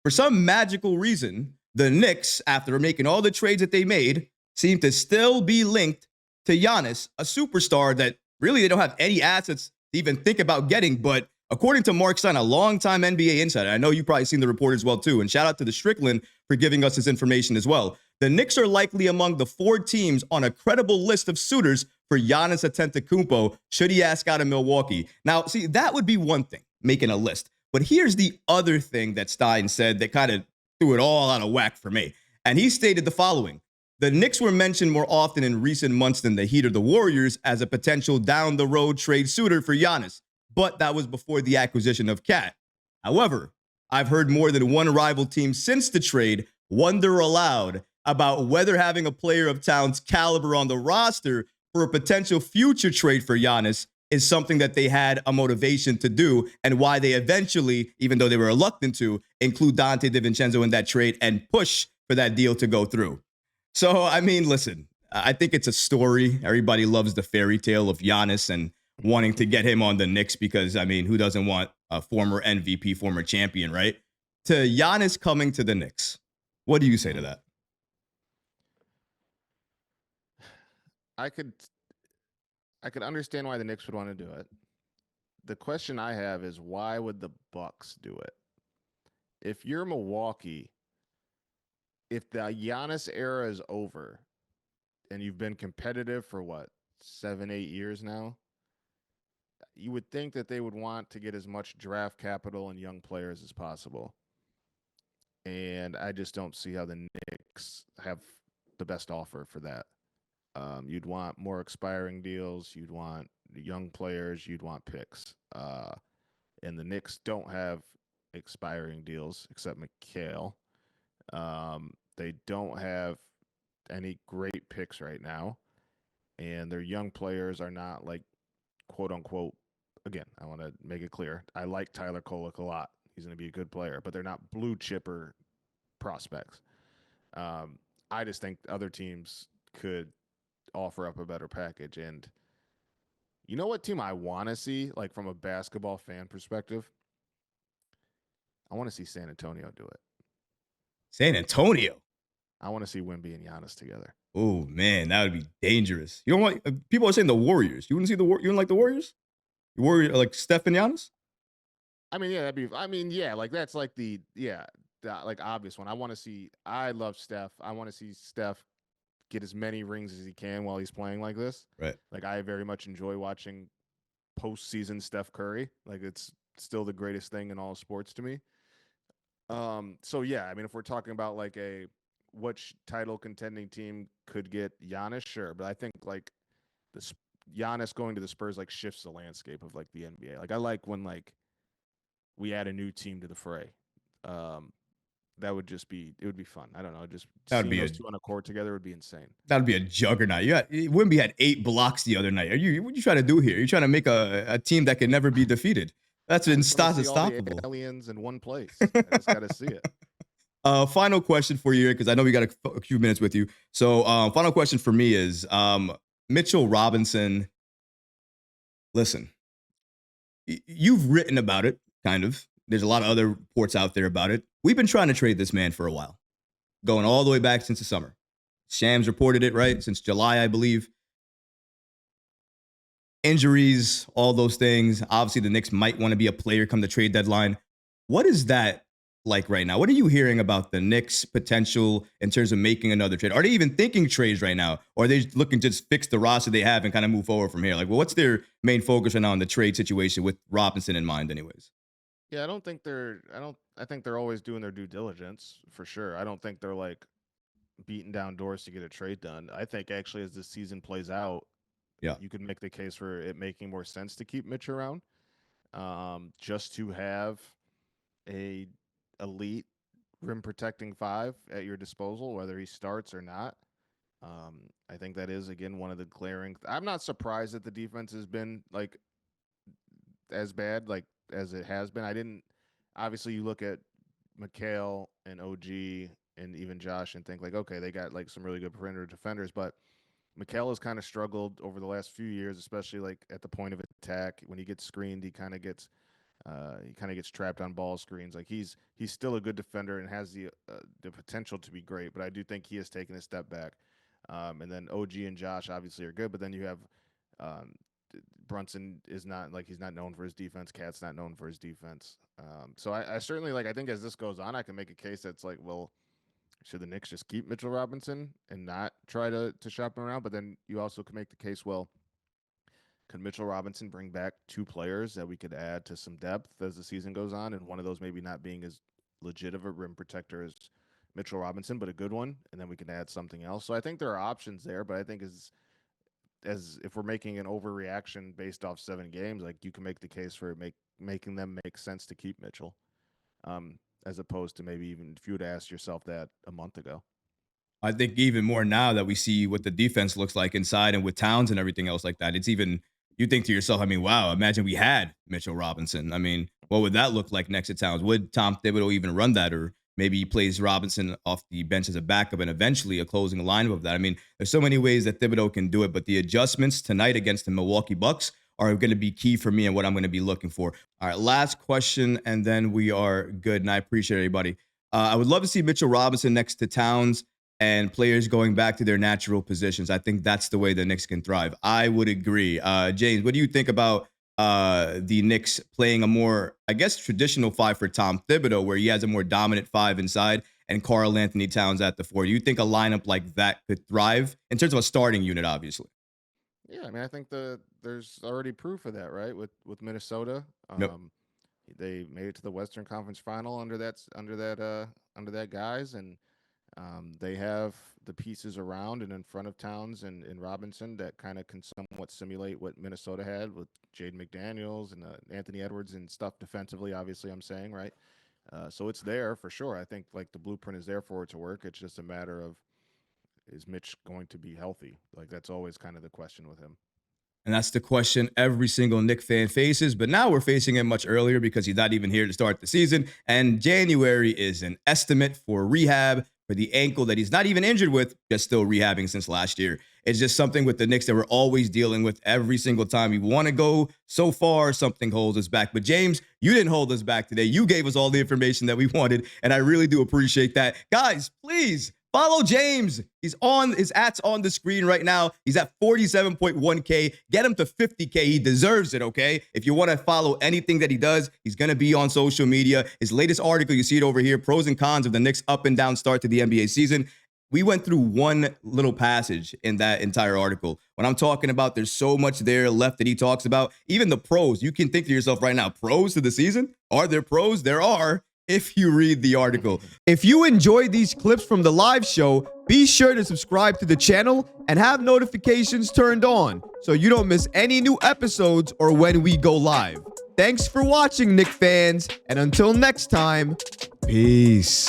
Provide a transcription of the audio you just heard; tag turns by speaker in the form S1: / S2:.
S1: For some magical reason, the Knicks, after making all the trades that they made, seem to still be linked to Giannis, a superstar that really they don't have any assets to even think about getting. But according to Mark Stein, a longtime NBA insider, I know you've probably seen the report as well too, and shout out to the Strickland for giving us this information as well. The Knicks are likely among the 4 teams on a credible list of suitors for Giannis Antekompo should he ask out of Milwaukee. Now, see, that would be one thing, making a list. But here's the other thing that Stein said that kind of threw it all out of whack for me. And he stated the following. The Knicks were mentioned more often in recent months than the Heat or the Warriors as a potential down-the-road trade suitor for Giannis. But that was before the acquisition of Cat. However, I've heard more than one rival team since the trade wonder aloud about whether having a player of talent's caliber on the roster for a potential future trade for Giannis is something that they had a motivation to do, and why they eventually, even though they were reluctant to, include Dante DiVincenzo in that trade and push for that deal to go through. So, I mean, listen, I think it's a story. Everybody loves the fairy tale of Giannis and wanting to get him on the Knicks because, I mean, who doesn't want a former MVP, former champion, right? To Giannis coming to the Knicks, what do you say to that?
S2: I could understand why the Knicks would want to do it. The question I have is, why would the Bucks do it? If you're Milwaukee, if the Giannis era is over and you've been competitive for what, 7-8 years now, you would think that they would want to get as much draft capital and young players as possible. And I just don't see how the Knicks have the best offer for that. You'd want more expiring deals. You'd want young players. You'd want picks. And the Knicks don't have expiring deals except McHale. They don't have any great picks right now. And their young players are not like, quote unquote, again, I want to make it clear. I like Tyler Kolek a lot. He's going to be a good player, but they're not blue chipper prospects. I just think other teams could offer up a better package. And you know what team I want to see, like from a basketball fan perspective? I want to see San Antonio do it.
S1: San Antonio?
S2: I want to see Wemby and Giannis together.
S1: Oh, man, that would be dangerous. You don't want, people are saying the Warriors. You wouldn't see you wouldn't like the Warriors? The Warriors, like Steph and Giannis?
S2: I mean, yeah, like that's like like obvious one. I love Steph. I want to see Steph get as many rings as he can while he's playing like this.
S1: Right.
S2: Like I very much enjoy watching postseason Steph Curry. Like it's still the greatest thing in all sports to me. So yeah, I mean, if we're talking about like which title contending team could get Giannis, sure, but I think like Giannis going to the Spurs like shifts the landscape of like the NBA. Like I like when like we add a new team to the fray. That would just be, it would be fun. I don't know. Just seeing those two on a court together would be insane.
S1: That would be a juggernaut. Wemby had 8 blocks the other night. What are you trying to do here? You're trying to make a team that can never be defeated. That's unstoppable.
S2: All the aliens in one place. I just got to see it.
S1: Final question for you, because I know we got a few minutes with you. So final question for me is Mitchell Robinson. Listen, you've written about it, kind of. There's a lot of other reports out there about it. We've been trying to trade this man for a while, going all the way back since the summer. Shams reported it, right? Since July, I believe. Injuries, all those things. Obviously, the Knicks might want to be a player come the trade deadline. What is that like right now? What are you hearing about the Knicks' potential in terms of making another trade? Are they even thinking trades right now? Or are they looking to just fix the roster they have and kind of move forward from here? Like, well, what's their main focus right now on the trade situation with Robinson in mind anyways?
S2: Yeah, I think they're always doing their due diligence for sure. I don't think they're like beating down doors to get a trade done. I think actually as the season plays out, you could make the case for it making more sense to keep Mitch around, just to have a elite rim protecting 5 at your disposal, whether he starts or not. I think that is again one of the glaring. I'm not surprised that the defense has been like as bad like as it has been. Obviously you look at McHale and OG and even Josh and think like, okay, they got like some really good perimeter defenders, but McHale has kind of struggled over the last few years, especially like at the point of attack. When he gets screened, he kind of gets He kind of gets trapped on ball screens. Like he's still a good defender and has the potential to be great, but I do think he has taken a step back. And then OG and Josh obviously are good, but then you have um, Brunson is not like he's not known for his defense. Cat's not known for his defense. So I certainly like. I think as this goes on, I can make a case that's like, well, should the Knicks just keep Mitchell Robinson and not try to shop him around? But then you also can make the case, well, could Mitchell Robinson bring back 2 players that we could add to some depth as the season goes on, and one of those maybe not being as legit of a rim protector as Mitchell Robinson, but a good one, and then we can add something else. So I think there are options there, but I think as if we're making an overreaction based off 7 games, like you can make the case for making them make sense to keep Mitchell, as opposed to maybe even if you would ask yourself that a month ago.
S1: I think even more now that we see what the defense looks like inside and with Towns and everything else like that, it's even you think to yourself, I mean, wow, imagine we had Mitchell Robinson. I mean, what would that look like next to Towns? Would Tom Thibodeau even run that? Or maybe he plays Robinson off the bench as a backup and eventually a closing lineup of that. I mean, there's so many ways that Thibodeau can do it, but the adjustments tonight against the Milwaukee Bucks are going to be key for me and what I'm going to be looking for. All right, last question, and then we are good. And I appreciate everybody. I would love to see Mitchell Robinson next to Towns and players going back to their natural positions. I think that's the way the Knicks can thrive. I would agree. James, what do you think about the Knicks playing a more, I guess, traditional 5 for Tom Thibodeau, where he has a more dominant 5 inside and Karl Anthony Towns at the 4? Do you think a lineup like that could thrive in terms of a starting unit, obviously?
S2: Yeah, I mean, I think there's already proof of that, right? With Minnesota,
S1: Yep.
S2: they made it to the Western Conference Final under that guys, and they have the pieces around and in front of Towns and Robinson that kind of can somewhat simulate what Minnesota had with Jaden McDaniels and Anthony Edwards and stuff defensively. Obviously, I'm saying right. So it's there for sure. I think like the blueprint is there for it to work. It's just a matter of, is Mitch going to be healthy? Like that's always kind of the question with him.
S1: And that's the question every single Knick fan faces. But now we're facing him much earlier because he's not even here to start the season. And January is an estimate for rehab for the ankle that he's not even injured with, just still rehabbing since last year. It's just something with the Knicks that we're always dealing with every single time we want to go so far, something holds us back. But James, you didn't hold us back today. You gave us all the information that we wanted, and I really do appreciate that. Guys, please follow James. His at's on the screen right now. He's at 47.1K. Get him to 50K. He deserves it, okay? If you want to follow anything that he does, he's going to be on social media. His latest article, you see it over here, pros and cons of the Knicks' up and down start to the NBA season. We went through one little passage in that entire article. When I'm talking about there's so much there left that he talks about, even the pros, you can think to yourself right now, pros to the season? Are there pros? There are. If you read the article. If you enjoyed these clips from the live show, be sure to subscribe to the channel and have notifications turned on so you don't miss any new episodes or when we go live. Thanks for watching, Knick fans, and until next time, peace.